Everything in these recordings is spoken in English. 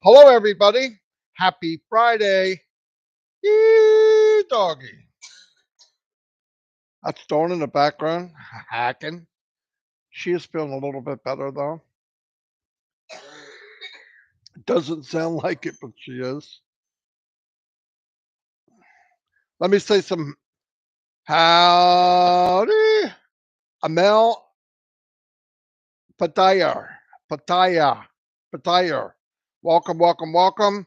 Hello, everybody. Happy Friday. Yee, doggy. That's Dawn in the background, hacking. She is feeling a little bit better, though. Doesn't sound like it, but she is. Let me say some howdy. Amel Pataya. Welcome, welcome, welcome.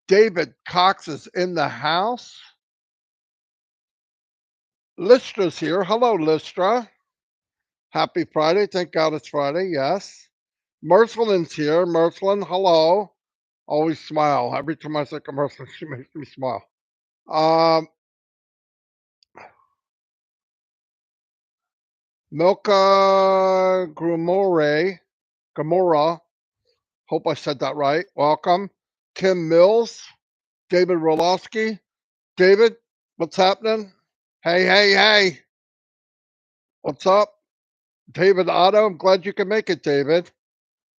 David Cox is in the house. Listra's here. Hello, Listra. Happy Friday. Thank God it's Friday. Yes. Mercelin's here. Mercelin, hello. Always smile. Every time I think of Mercelin, she makes me smile. Milka Gamora. Hope I said that right. Welcome. Kim Mills. David Rolowski. David, what's happening? Hey, hey, hey. What's up? David Otto. I'm glad you can make it, David.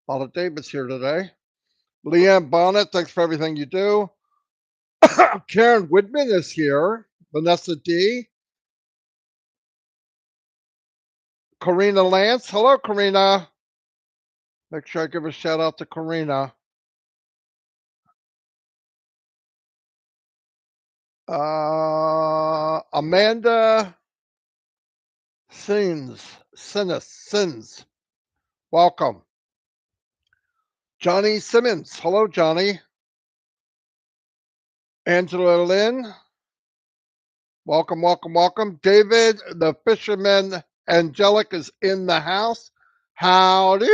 A lot of Davids here today. Leanne Bonnet, thanks for everything you do. Karen Woodman is here. Vanessa D. Karina Lance. Hello, Karina. Make sure I give a shout out to Karina. Amanda Sins. Welcome. Johnny Simmons. Hello, Johnny. Angela Lynn. Welcome, welcome, welcome. David, the fisherman Angelic is in the house. Howdy.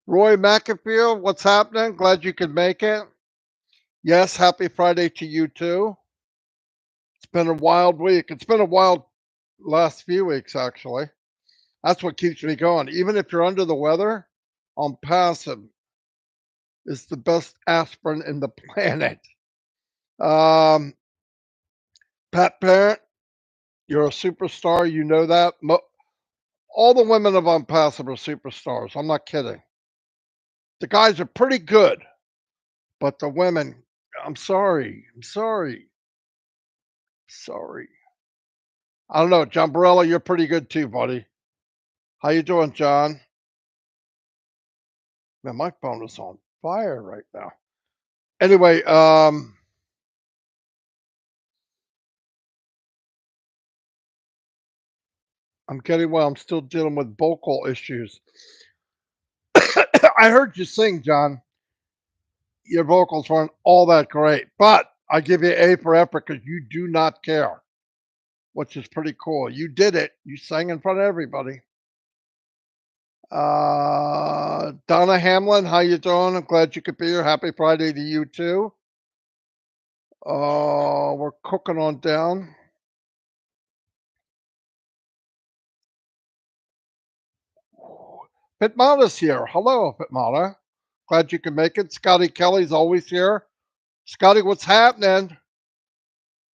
Roy McAfee, what's happening? Glad you could make it. Yes, happy Friday to you too. It's been a wild week. It's been a wild last few weeks, actually. That's what keeps me going. Even if you're under the weather, ONPASSIVE is the best aspirin in the planet. Pat Parent, you're a superstar. You know that. All the women of ONPASSIVE are superstars. I'm not kidding. The guys are pretty good, but the women, I'm sorry. I don't know. John Barella, you're pretty good too, buddy. How you doing, John? Man, my phone is on fire right now. Anyway, I'm getting well. I'm still dealing with vocal issues. I heard you sing, John. Your vocals weren't all that great, but I give you A for effort because you do not care, which is pretty cool. You did it. You sang in front of everybody. Donna Hamlin, how you doing? I'm glad you could be here. Happy Friday to you too. We're cooking on down. Pitmana's here. Hello, Pitmana. Glad you can make it. Scotty Kelly's always here. Scotty, what's happening?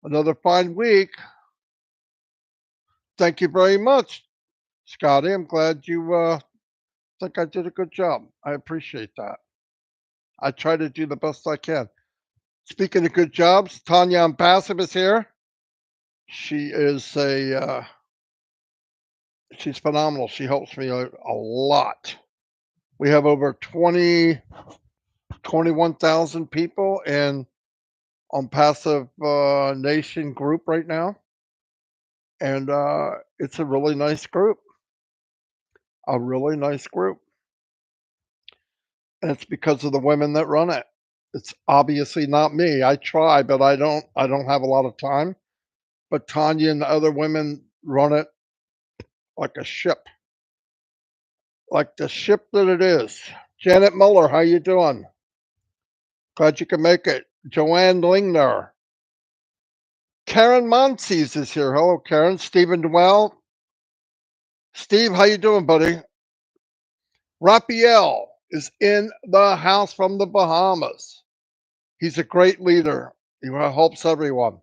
Another fine week. Thank you very much, Scotty. I'm glad you think I did a good job. I appreciate that. I try to do the best I can. Speaking of good jobs, Tanya ONPASSIVE is here. She is she's phenomenal. She helps me a lot. We have over 21,000 people in ONPASSIVE Nation group right now. And it's a really nice group. And it's because of the women that run it. It's obviously not me. I try, but I don't have a lot of time. But Tanya and the other women run it like a ship. Like the ship that it is. Janet Muller, how you doing? Glad you can make it. Joanne Lingner. Karen Monsees is here. Hello, Karen. Stephen Dwell. Steve, how you doing, buddy? Raphael is in the house from the Bahamas. He's a great leader. He helps everyone.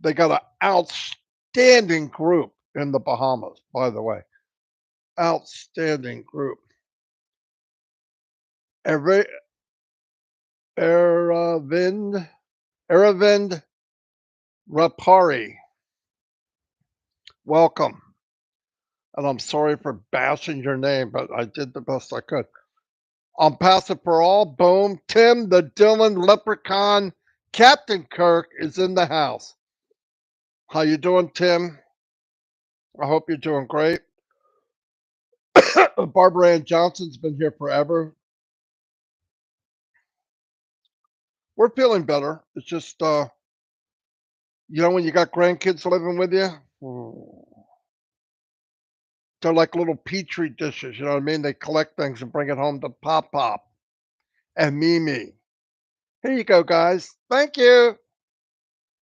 They got an outstanding group in the Bahamas, by the way. Outstanding group. Aravind Rapari, welcome. And I'm sorry for bashing your name, but I did the best I could. ONPASSIVE for all, boom. Tim the Dylan Leprechaun, Captain Kirk is in the house. How you doing, Tim? I hope you're doing great. Barbara Ann Johnson's been here forever. We're feeling better. It's just, when you got grandkids living with you, they're like little petri dishes. You know what I mean? They collect things and bring it home to Pop Pop and Mimi. Here you go, guys. Thank you.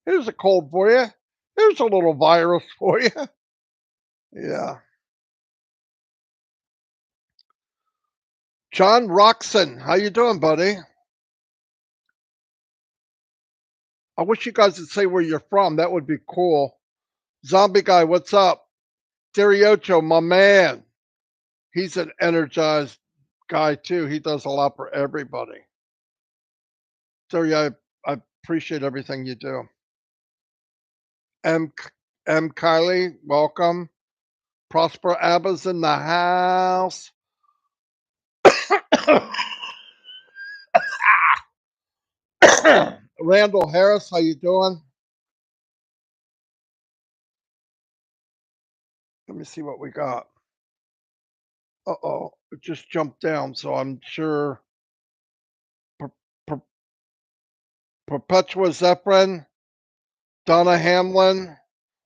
Here's a cold for you. Here's a little virus for you. Yeah. John Roxon, how you doing, buddy? I wish you guys would say where you're from. That would be cool. Zombie guy, what's up? Deriocho, my man. He's an energized guy too. He does a lot for everybody. Terry, I appreciate everything you do. M. Kylie, welcome. Prosper Abba's in the house. Randall Harris, how you doing? Let me see what we got. Uh-oh, it just jumped down, so I'm sure Perpetua Zephyrin, Donna Hamlin,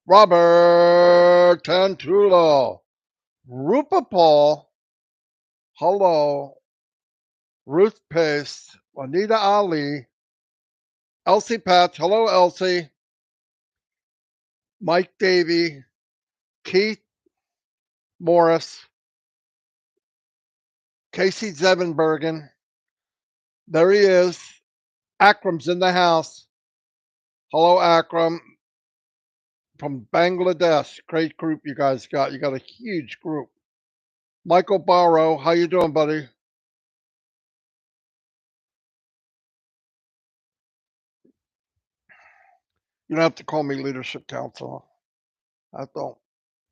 Robert Tantulo, Rupa Paul, hello, Ruth Pace, Juanita Ali, Elsie Patch, hello Elsie, Mike Davey, Keith Morris, Casey Zevenbergen, there he is, Akram's in the house, hello Akram, from Bangladesh, great group you guys got, you got a huge group. Michael Barrow, how you doing, buddy? You don't have to call me leadership council. I don't.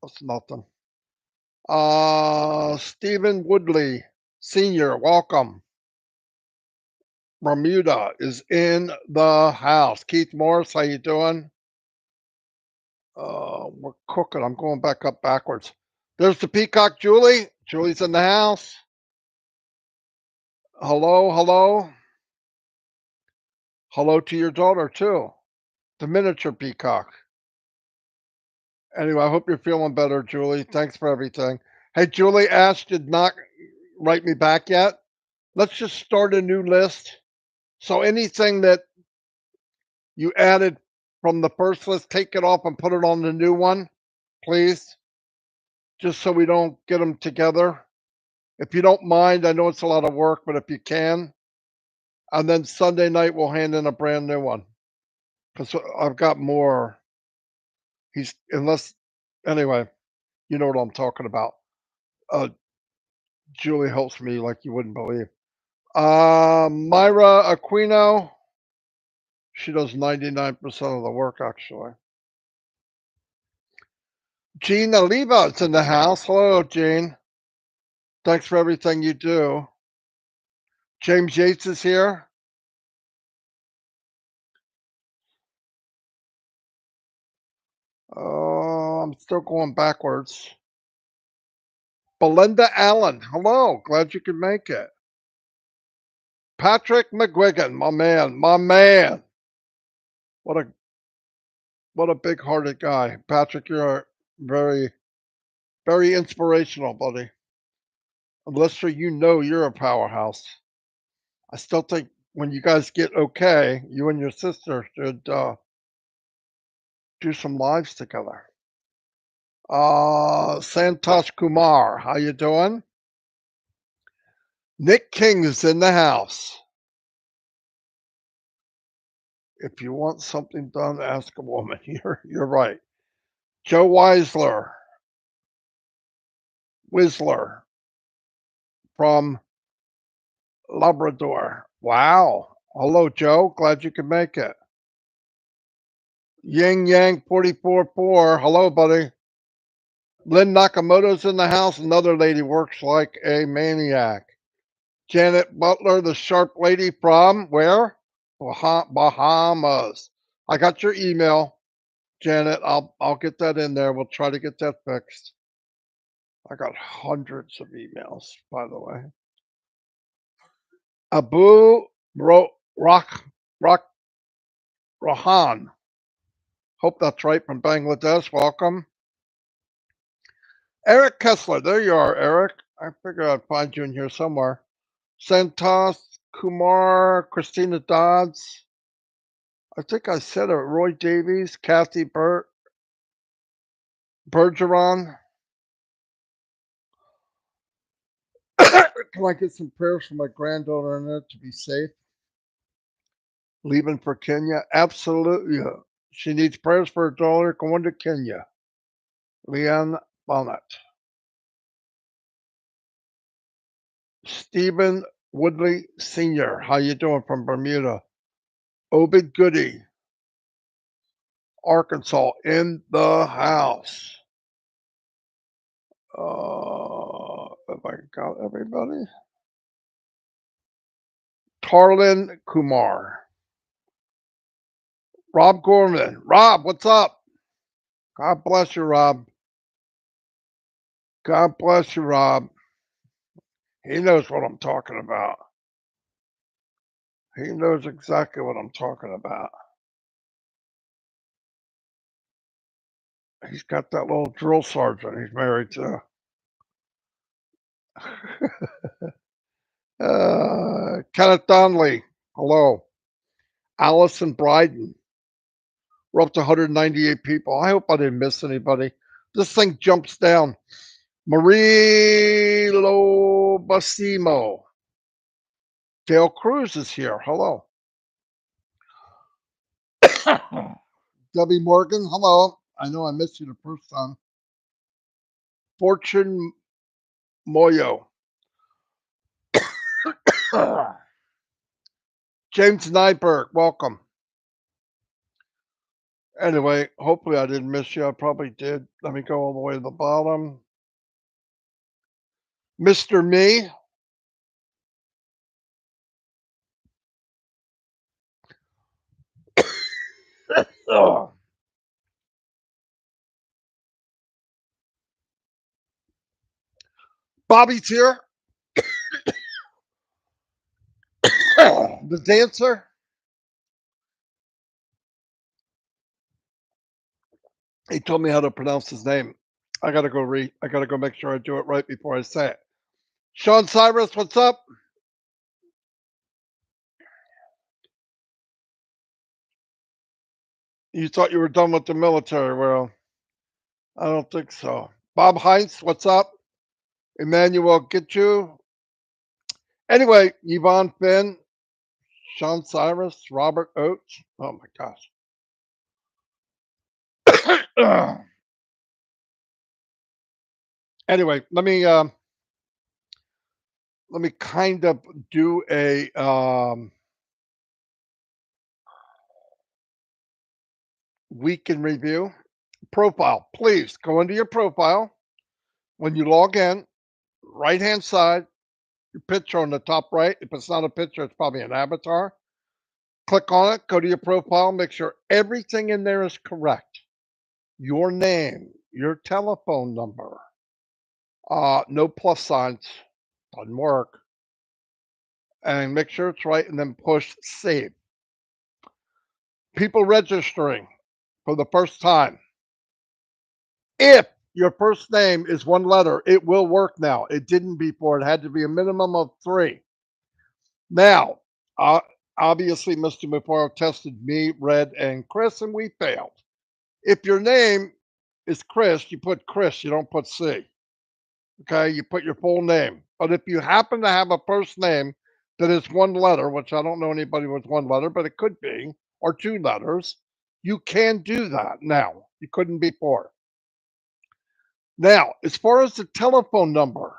That's nothing. Stephen Woodley, Senior, welcome. Bermuda is in the house. Keith Morris, how you doing? We're cooking. I'm going back up backwards. There's the Peacock Julie. Julie's in the house. Hello, hello. Hello to your daughter, too. The miniature peacock. Anyway, I hope you're feeling better, Julie. Thanks for everything. Hey, Julie, Ash did not write me back yet. Let's just start a new list. So anything that you added from the first list, take it off and put it on the new one, please. Just so we don't get them together. If you don't mind, I know it's a lot of work, but if you can. And then Sunday night, we'll hand in a brand new one. Because I've got more. Anyway, you know what I'm talking about. Julie helps me like you wouldn't believe. Myra Aquino, she does 99% of the work, actually. Gene Oliva is in the house. Hello, Gene. Thanks for everything you do. James Yates is here. I'm still going backwards. Belinda Allen, hello. Glad you could make it. Patrick McGuigan, my man, my man. What a big-hearted guy. Patrick, you're very, very inspirational, buddy. Lester, you know you're a powerhouse. I still think when you guys get okay, you and your sister should do some lives together. Santosh Kumar, how you doing? Nick King is in the house. If you want something done, ask a woman. You're right. Joe Weisler. Whistler from Labrador. Wow. Hello, Joe. Glad you could make it. Yang Yang 44-4. Hello, buddy. Lynn Nakamoto's in the house. Another lady works like a maniac. Janet Butler, the sharp lady from where? Bahamas. I got your email, Janet. I'll get that in there. We'll try to get that fixed. I got hundreds of emails, by the way. Abu Rock Rahan. Hope that's right, from Bangladesh. Welcome. Eric Kessler. There you are, Eric. I figured I'd find you in here somewhere. Santos Kumar, Christina Dodds. I think I said it. Roy Davies, Kathy Bergeron. Can I get some prayers for my granddaughter Annette to be safe? Leaving for Kenya? Absolutely. She needs prayers for her daughter going to Kenya. Leanne Bonnet. Stephen Woodley Sr. How you doing from Bermuda? Obed Goody, Arkansas, in the house. If I got everybody. Tarlin Kumar. Rob Gorman. Rob, what's up? God bless you, Rob. God bless you, Rob. He knows what I'm talking about. He knows exactly what I'm talking about. He's got that little drill sergeant he's married to. Kenneth Donnelly. Hello. Allison Bryden. We're up to 198 people. I hope I didn't miss anybody. This thing jumps down. Marie Lobasimo. Dale Cruz is here. Hello. Debbie Morgan. Hello. I know I missed you the first time. Fortune Moyo. James Nyberg. Welcome. Anyway, hopefully I didn't miss you. I probably did. Let me go all the way to the bottom. Mr. Me. Oh. Bobby's here. The dancer. He told me how to pronounce his name. I gotta go read. I gotta go make sure I do it right before I say it. Sean Cyrus, what's up? You thought you were done with the military? Well, I don't think so. Bob Heinz, what's up? Emmanuel Gitchu. Anyway, Yvonne Finn, Sean Cyrus, Robert Oates. Oh my gosh. Anyway, let me kind of do a week in review. Profile. Please go into your profile. When you log in, right hand side, your picture on the top right. If it's not a picture, it's probably an avatar. Click on it, go to your profile, make sure everything in there is correct. Your name, your telephone number, no plus signs, doesn't work. And make sure it's right and then push save. People registering for the first time. If your first name is one letter, it will work now. It didn't before. It had to be a minimum of 3. Now, obviously, Mr. Mufareh tested me, Red, and Chris, and we failed. If your name is Chris, you put Chris, you don't put C. Okay, you put your full name. But if you happen to have a first name that is one letter, which I don't know anybody with one letter, but it could be, or 2 letters, you can do that now. You couldn't before. Now, as far as the telephone number,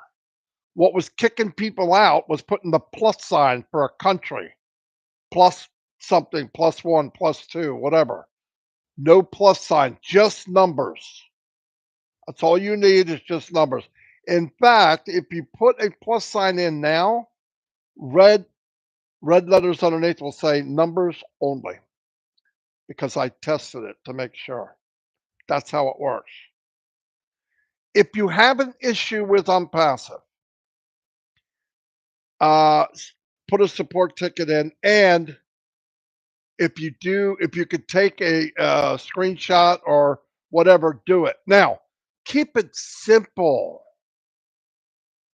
what was kicking people out was putting the plus sign for a country, plus something, +1, +2, whatever. No plus sign, just numbers. That's all you need is just numbers. In fact, if you put a plus sign in now, red letters underneath will say numbers only because I tested it to make sure. That's how it works. If you have an issue with ONPASSIVE, uh, put a support ticket in, and if you could take a screenshot or whatever, do it. Now, keep it simple.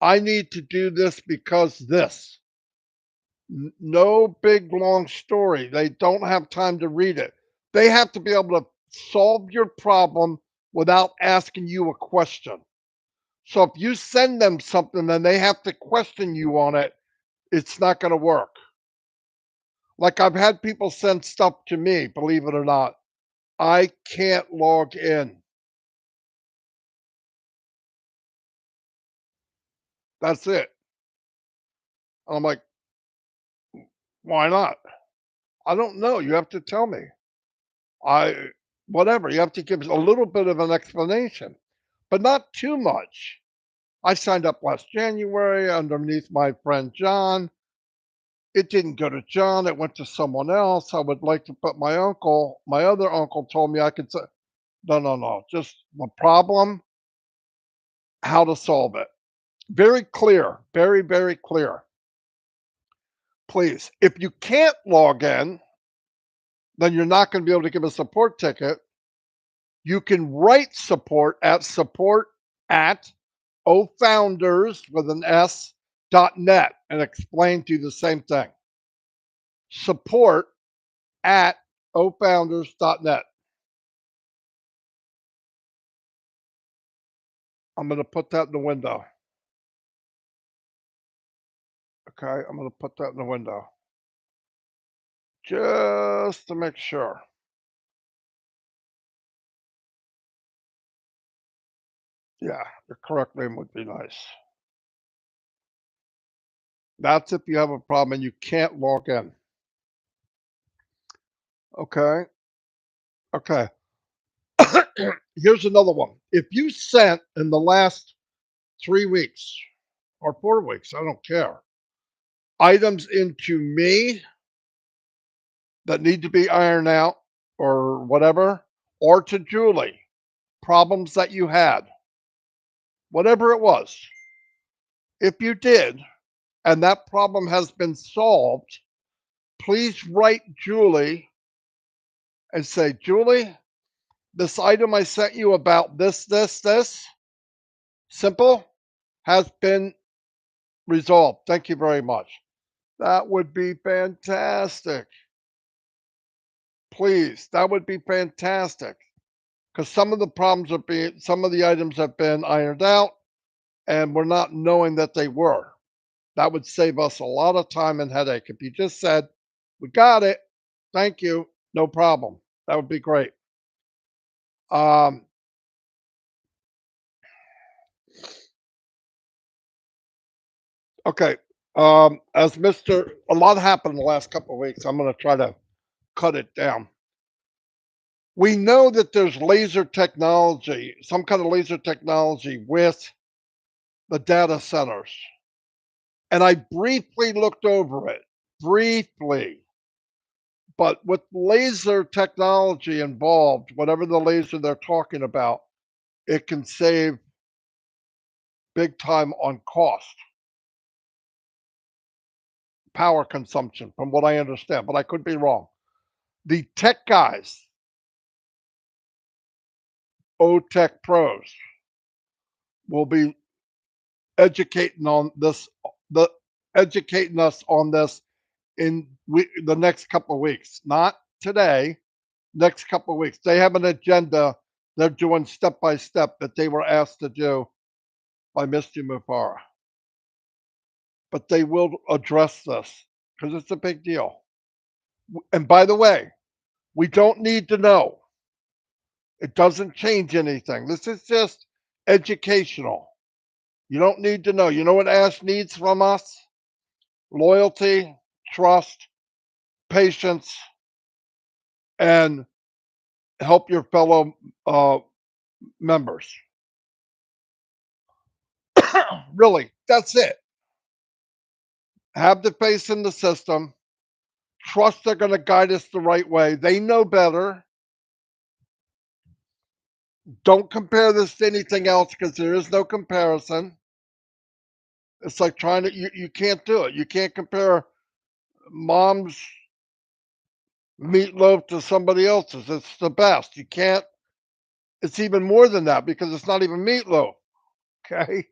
I need to do this because this. No big long story. They don't have time to read it. They have to be able to solve your problem without asking you a question. So if you send them something and they have to question you on it, it's not going to work. Like I've had people send stuff to me, believe it or not. I can't log in. That's it. And I'm like, why not? I don't know. You have to tell me. I whatever. You have to give a little bit of an explanation, but not too much. I signed up last January underneath my friend John. It didn't go to John. It went to someone else. I would like to put my uncle. My other uncle told me I could say, no, no, no. Just the problem, how to solve it. Very clear. Very, very clear. Please, if you can't log in, then you're not going to be able to give a support ticket. You can write support at ofounders with an S.net and explain to you the same thing. Support at ofounders.net. I'm going to put that in the window. Okay, I'm going to put that in the window just to make sure. Yeah, the correct name would be nice. That's if you have a problem and you can't log in. Okay, okay. Here's another one. If you sent in the last 3 weeks or 4 weeks, I don't care, items into me that need to be ironed out or whatever, or to Julie, problems that you had, whatever it was, if you did, and that problem has been solved, please write Julie and say, Julie, this item I sent you about this, simple, has been resolved. Thank you very much. That would be fantastic. Please, that would be fantastic. Because some of the problems are being, some of the items have been ironed out, and we're not knowing that they were. That would save us a lot of time and headache. If you just said, we got it, thank you, no problem. That would be great. Um, okay. As Mr. A lot happened in the last couple of weeks. I'm going to try to cut it down. We know that there's laser technology, some kind of laser technology with the data centers. And I briefly looked over it, briefly. But with laser technology involved, whatever the laser they're talking about, it can save big time on cost, power consumption, from what I understand, but I could be wrong. The tech guys, O-Tech pros, will be educating on this, the educating us on this in the next couple of weeks. Not today, next couple of weeks. They have an agenda they're doing step by step that they were asked to do by Mr. Mufareh. But they will address this because it's a big deal. And by the way, we don't need to know. It doesn't change anything. This is just educational. You don't need to know. You know what Ash needs from us? Loyalty, trust, patience, and help your fellow members. Really, that's it. Have the faith in the system. Trust they're going to guide us the right way. They know better. Don't compare this to anything else because there is no comparison. It's like trying to, you can't do it. You can't compare mom's meatloaf to somebody else's. It's the best. You can't, it's even more than that because it's not even meatloaf. Okay.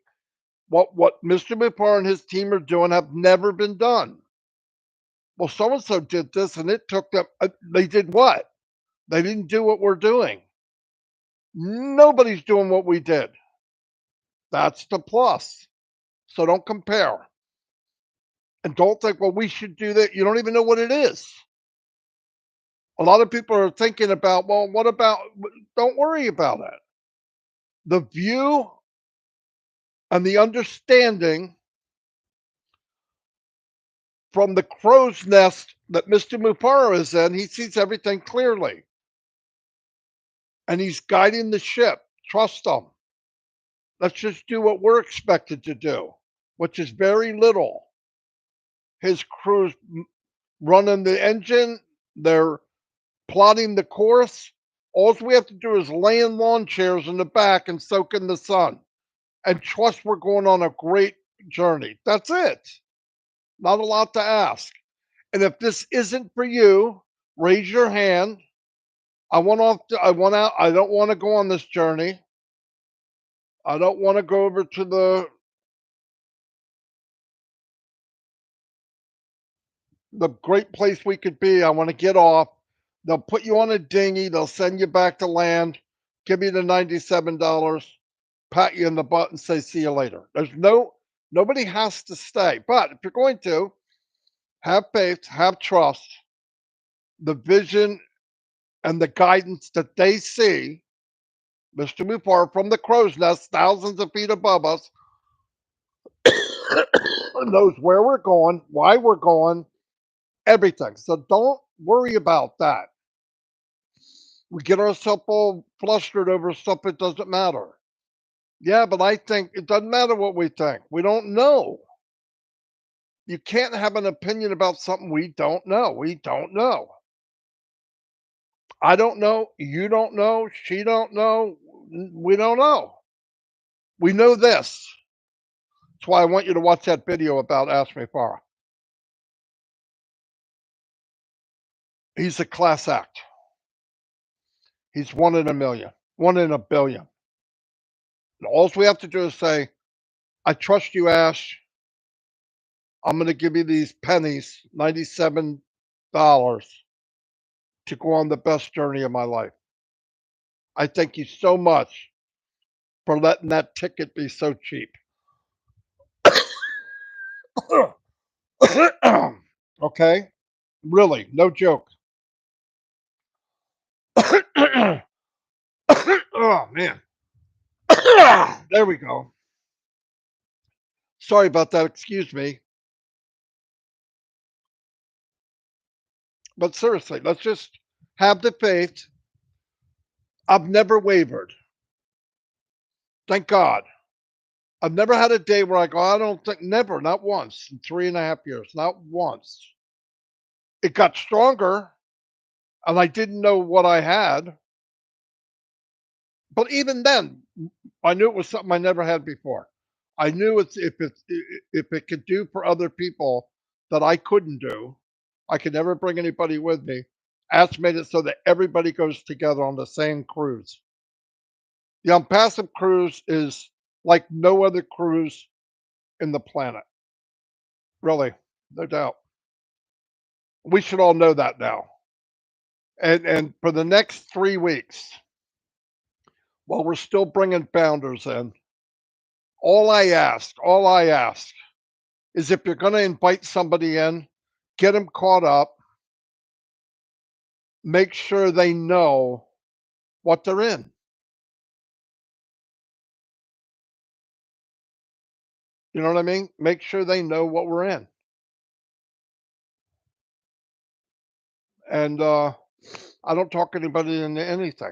What Mr. Mufareh and his team are doing have never been done. Well, so and so did this and it took them, they did what? They didn't do what we're doing. Nobody's doing what we did. That's the plus. So don't compare. And don't think, well, we should do that. You don't even know what it is. A lot of people are thinking about, well, what about, don't worry about it. The view and the understanding from the crow's nest that Mr. Mufareh is in, he sees everything clearly. And he's guiding the ship. Trust him. Let's just do what we're expected to do, which is very little. His crew's running the engine, they're plotting the course. All we have to do is lay in lawn chairs in the back and soak in the sun and trust we're going on a great journey. That's it. Not a lot to ask. And if this isn't for you, raise your hand. I want off. I want out. I don't want to go on this journey. I don't want to go over to the great place we could be. I want to get off. They'll put you on a dinghy. They'll send you back to land. Give me the $97. Pat you in the butt and say, "See you later." Nobody has to stay. But if you're going to have faith, have trust, the vision and the guidance that they see, Mr. Mufareh from the crow's nest, thousands of feet above us, knows where we're going, why we're going, everything. So don't worry about that. We get ourselves all flustered over stuff that doesn't matter. Yeah, but I think it doesn't matter what we think. We don't know. You can't have an opinion about something we don't know. We don't know. I don't know. You don't know. She don't know. We don't know. We know this. That's why I want you to watch that video about Ask Me Farah. He's a class act. He's one in a million, one in a billion. And all we have to do is say, I trust you, Ash. I'm going to give you these pennies, $97, to go on the best journey of my life. I thank you so much for letting that ticket be so cheap. Okay? Really, no joke. Oh, man. There we go. Sorry about that. Excuse me. But seriously, let's just have the faith. I've never wavered. Thank God. I've never had a day where I go, I don't think, never, not once in 3.5 years, not once. It got stronger and I didn't know what I had. But even then, I knew it was something I never had before. I knew if it could do for other people that I couldn't do, I could never bring anybody with me. Ash made it so that everybody goes together on the same cruise. The Unpassive cruise is like no other cruise in the planet. Really, no doubt. We should all know that now. And for the next 3 weeks, while we're still bringing founders in, all I ask is if you're going to invite somebody in, get them caught up, make sure they know what they're in. You know what I mean? Make sure they know what we're in. And I don't talk anybody into anything.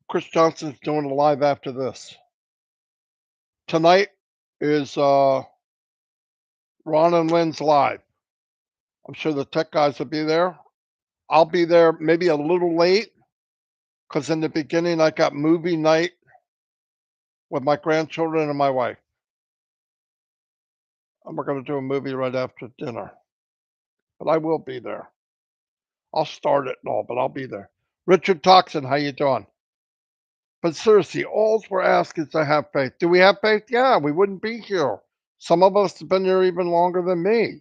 Chris Johnson's doing a live after this. Tonight is Ron and Lynn's live. I'm sure the tech guys will be there. I'll be there maybe a little late because in the beginning I got movie night with my grandchildren and my wife. And we're going to do a movie right after dinner. But I will be there. I'll start it and all, but I'll be there. Richard Toxin, how you doing? But seriously, all we're asking is to have faith. Do we have faith? Yeah, we wouldn't be here. Some of us have been here even longer than me.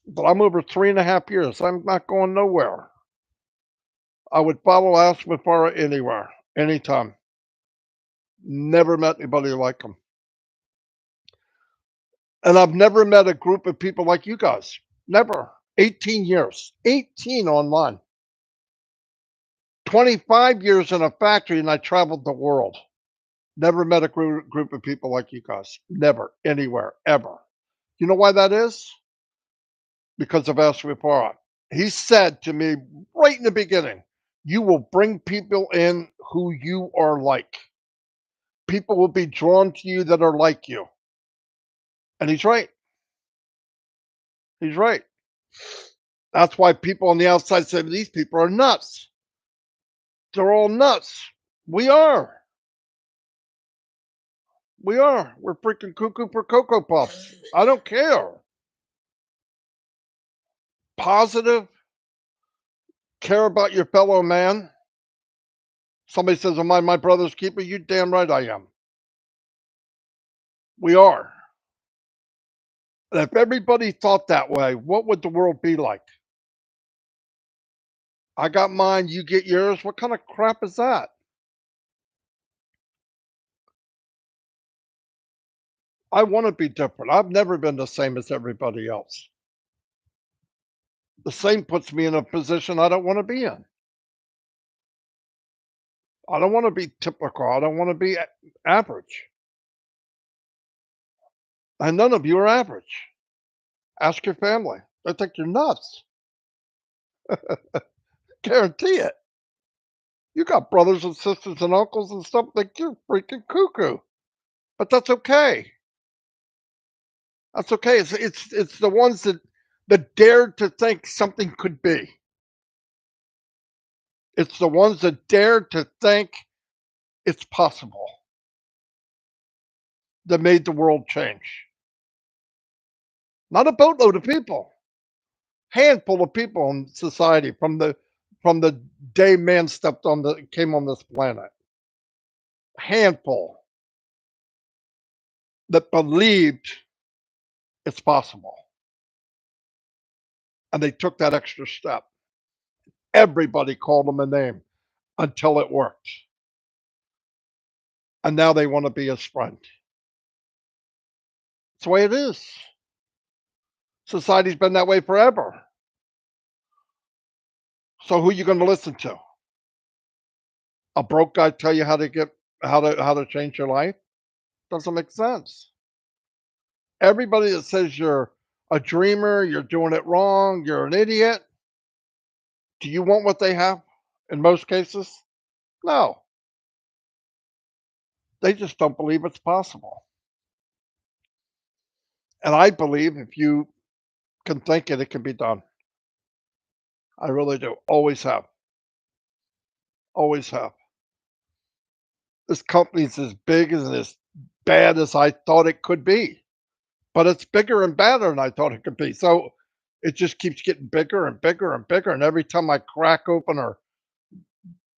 But I'm over 3.5 years. I'm not going nowhere. I would follow Ask Mufareh anywhere, anytime. Never met anybody like him. And I've never met a group of people like you guys. Never. 18 years. 18 online. 25 years in a factory, and I traveled the world. Never met a group of people like you guys. Never. Anywhere. Ever. You know why that is? Because of Ask Mufareh. He said to me right in the beginning, you will bring people in who you are like. People will be drawn to you that are like you. And he's right. He's right. That's why people on the outside say these people are nuts. They're all nuts. We are. We are. We're freaking cuckoo for Cocoa Puffs. I don't care. Positive. Care about your fellow man. Somebody says, am I my brother's keeper? You damn right I am. We are. And if everybody thought that way, what would the world be like? I got mine, you get yours. What kind of crap is that? I want to be different. I've never been the same as everybody else. The same puts me in a position I don't want to be in. I don't want to be typical. I don't want to be average. And none of you are average. Ask your family. They think you're nuts. Guarantee it. You got brothers and sisters and uncles and stuff think you're freaking cuckoo. But that's okay. That's okay. It's the ones that dared to think something could be. It's the ones that dared to think it's possible that made the world change. Not a boatload of people, handful of people in society from the day man came on this planet. Handful that believed it's possible, and they took that extra step. Everybody called them a name until it worked, and now they want to be his friend. It's the way it is. Society's been that way forever. So who are you going to listen to? A broke guy tell you how to change your life? Doesn't make sense. Everybody that says you're a dreamer, you're doing it wrong, you're an idiot. Do you want what they have? In most cases, no. They just don't believe it's possible. And I believe if you can think it, it can be done. I really do. Always have. Always have. This company's as big and as bad as I thought it could be, but it's bigger and badder than I thought it could be. So it just keeps getting bigger and bigger and bigger. And every time I crack open or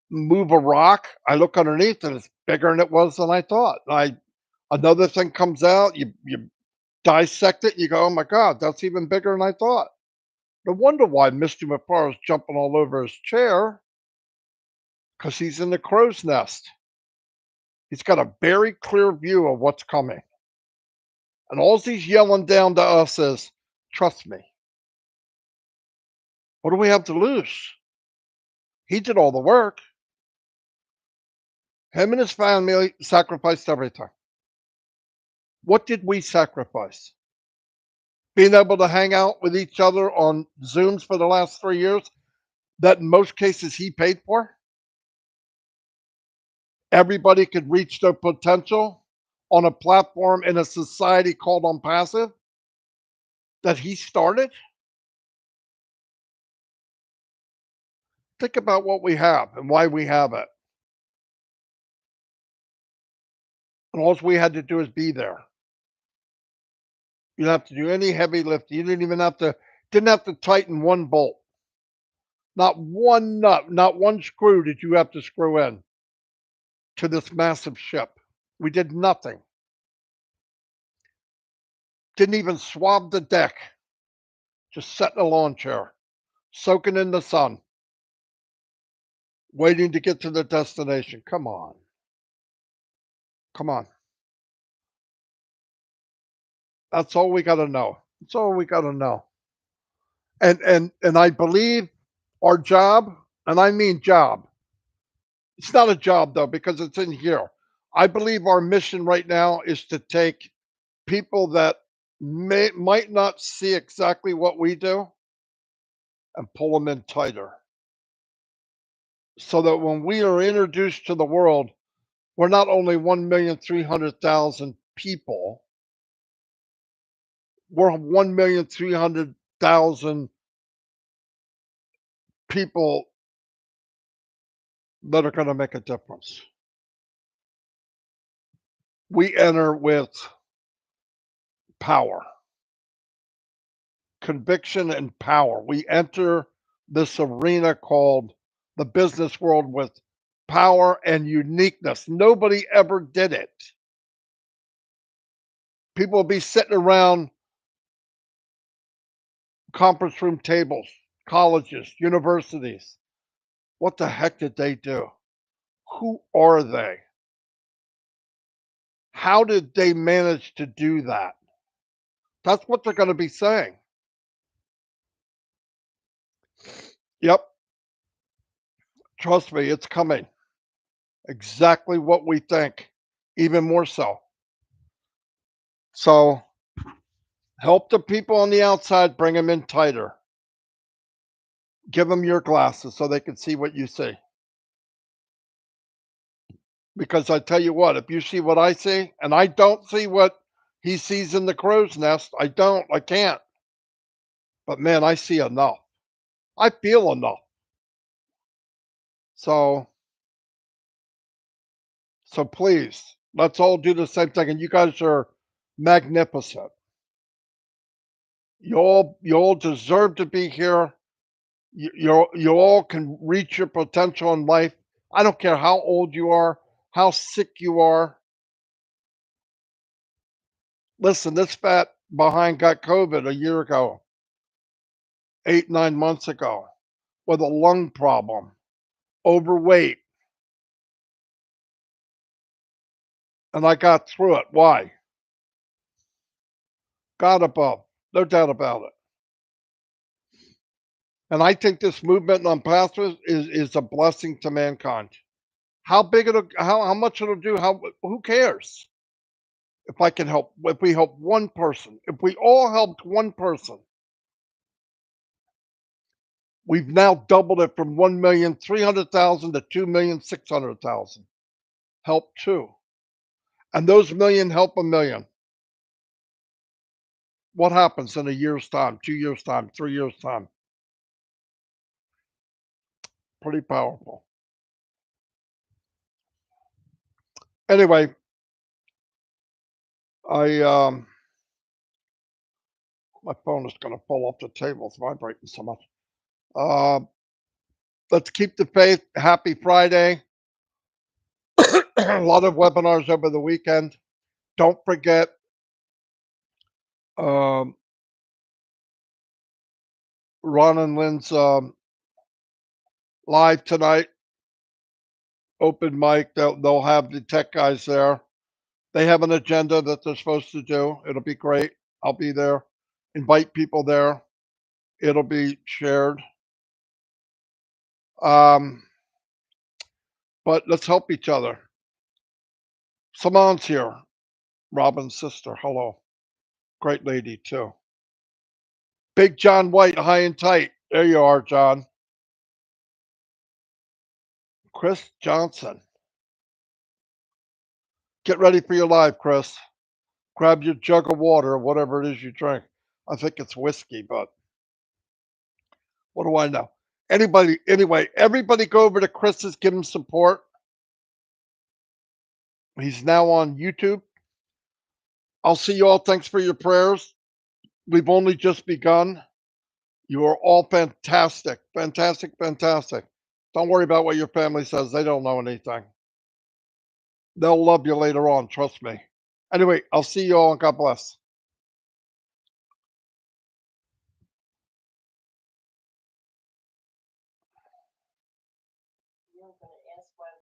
move a rock, I look underneath and it's bigger than it was than I thought. Another thing comes out, you dissect it, and you go, oh my God, that's even bigger than I thought. No wonder why Mr. Mufareh is jumping all over his chair, because he's in the crow's nest. He's got a very clear view of what's coming. And all he's yelling down to us is, trust me. What do we have to lose? He did all the work. Him and his family sacrificed everything. What did we sacrifice? Being able to hang out with each other on Zooms for the last 3 years that in most cases he paid for. Everybody could reach their potential on a platform in a society called ONPASSIVE that he started. Think about what we have and why we have it. And all we had to do is be there. You didn't have to do any heavy lifting. You didn't have to tighten one bolt. Not one nut, not one screw did you have to screw in to this massive ship. We did nothing. Didn't even swab the deck. Just sat in a lawn chair, soaking in the sun, waiting to get to the destination. Come on. Come on. That's all we got to know. That's all we got to know. And I believe our job, and I mean job. It's not a job though because it's in here. I believe our mission right now is to take people that might not see exactly what we do and pull them in tighter so that when we are introduced to the world, we're not only 1,300,000 people, we're 1,300,000 people that are going to make a difference. We enter with power, conviction, and power. We enter this arena called the business world with power and uniqueness. Nobody ever did it. People will be sitting around conference room tables, colleges, universities. What the heck did they do? Who are they? How did they manage to do that? That's what they're going to be saying. Yep. Trust me, it's coming. Exactly what we think, even more so. So help the people on the outside, bring them in tighter. Give them your glasses so they can see what you see. Because I tell you what, if you see what I see, and I don't see what he sees in the crow's nest, I can't. But man, I see enough. I feel enough. So please, let's all do the same thing. And you guys are magnificent. You all deserve to be here. You all can reach your potential in life. I don't care how old you are, how sick you are. Listen, this fat behind got COVID a year ago, 8, 9 months ago, with a lung problem, overweight. And I got through it. Why? God above. No doubt about it. And I think this movement on pathways is a blessing to mankind. How big it'll how much it'll do, who cares? If I can help, if we help one person, if we all helped one person, we've now doubled it from 1,300,000 to 2,600,000. Help two. And those million help a million. What happens in a year's time, 2 years' time, 3 years' time? Pretty powerful. Anyway, I my phone is going to fall off the table. It's vibrating so much. Uh, let's keep the faith. Happy Friday. A lot of webinars over the weekend. Don't forget um, Ron and Lynn's live tonight. Open mic. They'll have the tech guys there. They have an agenda that they're supposed to do. It'll be great. I'll be there. Invite people there. It'll be shared. Um, but let's help each other. Simon's here. Robin's sister. Hello. Great lady, too. Big John White, high and tight. There you are, John. Chris Johnson. Get ready for your live, Chris. Grab your jug of water or whatever it is you drink. I think it's whiskey, but what do I know? Anyway, everybody go over to Chris's, give him support. He's now on YouTube. I'll see you all. Thanks for your prayers. We've only just begun. You are all fantastic. Fantastic, fantastic. Don't worry about what your family says. They don't know anything. They'll love you later on. Trust me. Anyway, I'll see you all and God bless.